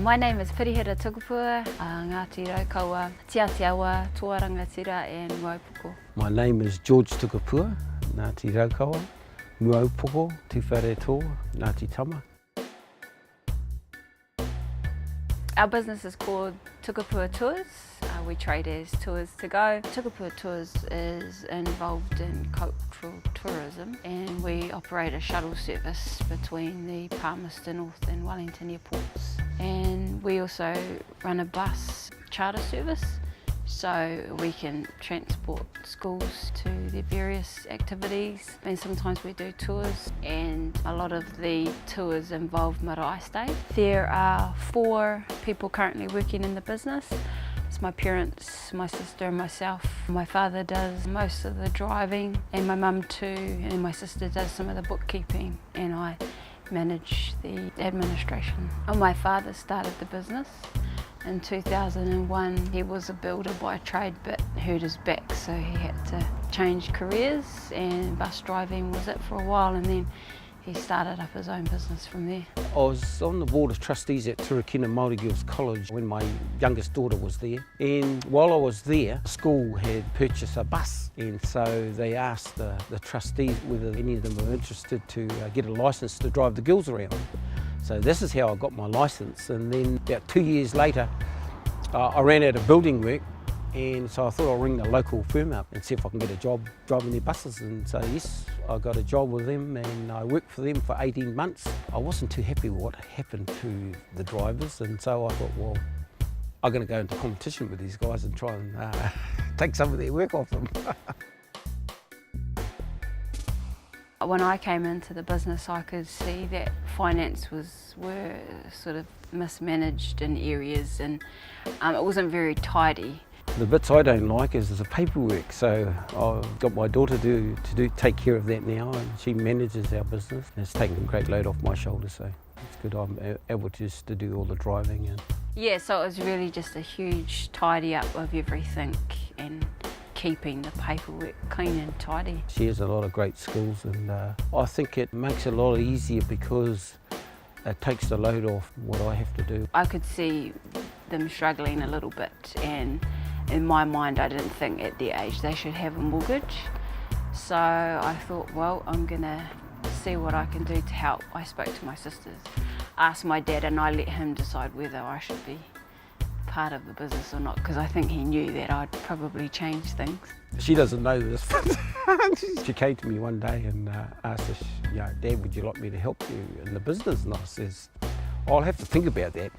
My name is Pirihira Tukupua, Ngāti Raukawa, Tiatiawa, Tuarangatira and Muaupoko. My name is George Tukupua, Ngāti Raukawa, Muaupoko, Tuwhare Tō, Ngāti Tama. Our business is called Tukupua Tours. We trade as Tours to Go. Tukupua Tours is involved in cultural tourism, and we operate a shuttle service between the Palmerston North and Wellington airports. And we also run a bus charter service, so we can transport schools to their various activities, and sometimes we do tours, and a lot of the tours involve marae stay. There are 4 people currently working in the business. It's my parents, my sister and myself. My father does most of the driving, and my mum too, and my sister does some of the bookkeeping, and I manage the administration. My father started the business in 2001. He was a builder by trade but hurt his back, so he had to change careers, and bus driving was it for a while, and then he started up his own business from there. I was on the board of trustees at Turakina Māori Girls College when my youngest daughter was there, and while I was there, the school had purchased a bus, and so they asked the trustees whether any of them were interested to get a licence to drive the girls around. So this is how I got my licence, and then about 2 years later I ran out of building work, and so I thought I'll ring the local firm up and see if I can get a job driving their buses. And so yes, I got a job with them, and I worked for them for 18 months. I wasn't too happy with what happened to the drivers, and so I thought, well, I'm going to go into competition with these guys and try and take some of their work off them. When I came into the business, I could see that finance were sort of mismanaged in areas, and it wasn't very tidy. The bits I don't like is the paperwork, so I've got my daughter to take care of that now, and she manages our business. It's taken a great load off my shoulders, so it's good I'm able just to do all the driving. Yeah, so it was really just a huge tidy up of everything and keeping the paperwork clean and tidy. She has a lot of great skills, and I think it makes it a lot easier because it takes the load off what I have to do. I could see them struggling a little bit, and in my mind I didn't think at their age they should have a mortgage. So I thought, well, I'm gonna see what I can do to help. I spoke to my sisters, asked my dad, and I let him decide whether I should be part of the business or not, because I think he knew that I'd probably change things. She doesn't know this. She came to me one day and asked us, Dad, would you like me to help you in the business? And I says, I'll have to think about that.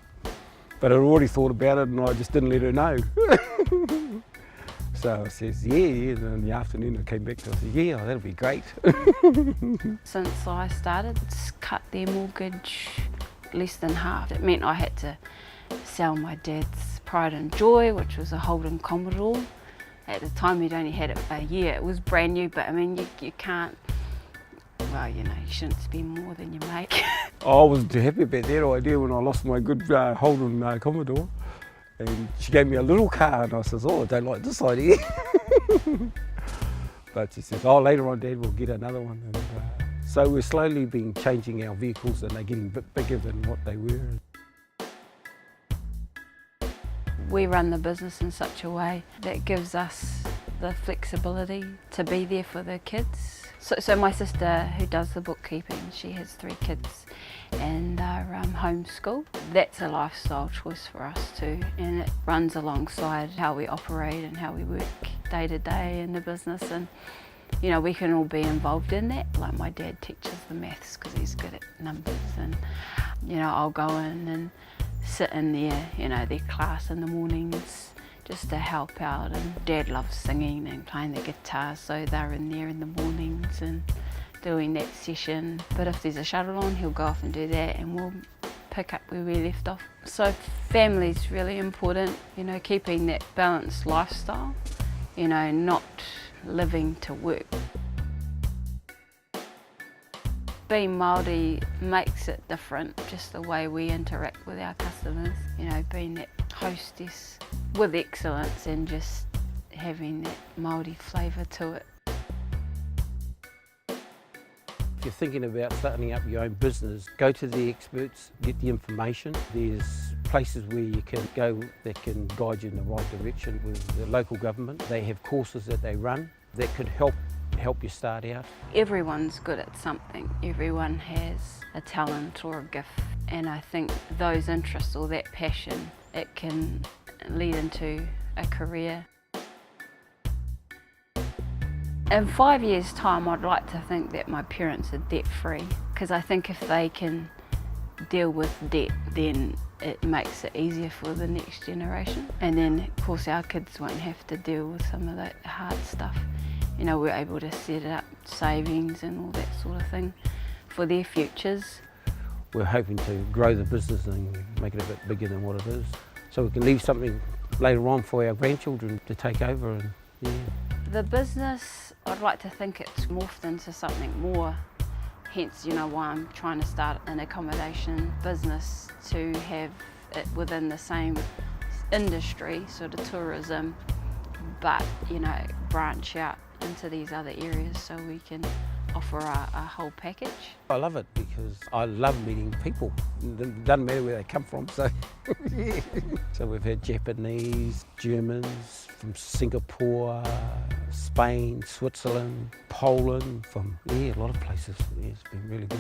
But I'd already thought about it, and I just didn't let her know. So I says, yeah, and in the afternoon I came back to her and said, yeah, that'll be great. Since I started, it's cut their mortgage less than half. It meant I had to sell my dad's Pride and Joy, which was a Holden Commodore. At the time he'd only had it for a year. It was brand new, but I mean, you can't, well, you shouldn't spend more than you make. I wasn't too happy about that idea when I lost my good Holden Commodore. And she gave me a little car, and I says, oh, I don't like this idea. But she says, oh, later on, Dad, we'll get another one. And, so we're slowly been changing our vehicles, and they're getting a bit bigger than what they were. We run the business in such a way that gives us the flexibility to be there for the kids. So my sister, who does the bookkeeping, she has 3 kids, and they're homeschooled. That's a lifestyle choice for us too, and it runs alongside how we operate and how we work day to day in the business. And we can all be involved in that. Like my dad teaches the maths because he's good at numbers, and I'll go in and sit in their class in the mornings just to help out. And Dad loves singing and playing the guitar, so they're in there in the mornings and doing that session. But if there's a shuttle on, he'll go off and do that, and we'll pick up where we left off. So family's really important, keeping that balanced lifestyle, not living to work. Being Māori makes it different, just the way we interact with our customers, being that hostess with excellence and just having that Māori flavour to it. If you're thinking about starting up your own business, go to the experts, get the information. There's places where you can go that can guide you in the right direction with the local government. They have courses that they run that could help you start out. Everyone's good at something. Everyone has a talent or a gift, and I think those interests or that passion, it can lead into a career. In 5 years' time, I'd like to think that my parents are debt-free, because I think if they can deal with debt, then it makes it easier for the next generation. And then, of course, our kids won't have to deal with some of that hard stuff. You know, we're able to set up savings and all that sort of thing for their futures. We're hoping to grow the business and make it a bit bigger than what it is, so we can leave something later on for our grandchildren to take over. And yeah. The business, I'd like to think it's morphed into something more, hence, you know, why I'm trying to start an accommodation business to have it within the same industry, sort of tourism, but, you know, branch out into these other areas so we can offer a whole package. I love it because I love meeting people. It doesn't matter where they come from, so yeah. So we've had Japanese, Germans from Singapore, Spain, Switzerland, Poland, from a lot of places. Yeah, it's been really good.